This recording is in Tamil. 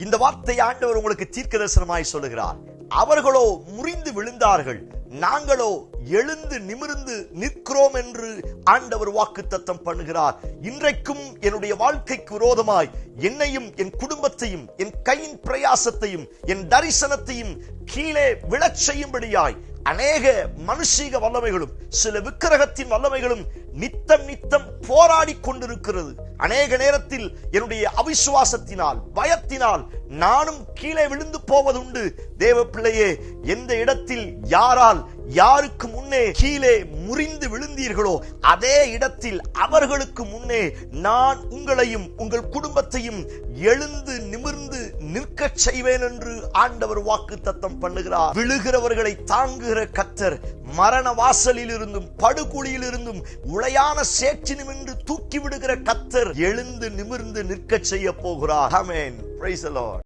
இந்த வார்த்தை ஆண்டவர் உங்களுக்கு தீர்க்கதரிசனமாய் சொல்லுகிறார். அவர்களோ முறிந்து விழுந்தார்கள், நாங்களோ எழுந்து நிமிர்ந்து நிற்கிறோம் என்று ஆண்டவர் வாக்குத்தத்தம் பண்ணுகிறார். இன்றைக்கும் என்னுடைய வாழ்க்கைக்கு விரோதமாய் என்னையும் என் குடும்பத்தையும் என் கையின் பிரயாசத்தையும் என் தரிசனத்தையும் கீழே விழச் செய்யும்படியாய் அநேக மனுஷீக வல்லமைகளும் சில விக்கிரகத்தின் வல்லமைகளும் நித்தம் போராடி கொண்டிருக்கிறது. அநேக நேரத்தில் என்னுடைய அவிசுவாசத்தினால் பயத்தினால் நானும் கீழே விழுந்து போவதுண்டு. தேவ பிள்ளையே, எந்த இடத்தில் யாருக்கு முன்னே கீழே முறிந்து விழுந்தீர்களோ அதே இடத்தில் அவர்களுக்கு முன்னே நான் உங்களையும் உங்கள் குடும்பத்தையும் எழுந்து நிமிர்ந்து நிற்கச் செய்வேன் என்று ஆண்டவர் வாக்குத்தத்தம் பண்ணுகிறார். விழுகிறவர்களை தாங்குகிற கர்த்தர், மரண வாசலில் இருந்தும் படுகுழியில் இருந்தும் உளையான சேற்றினும் என்று தூக்கி விடுகிற கர்த்தர் எழுந்து நிமிர்ந்து நிற்கச் செய்ய போகிறார். ஆமென். Praise the Lord.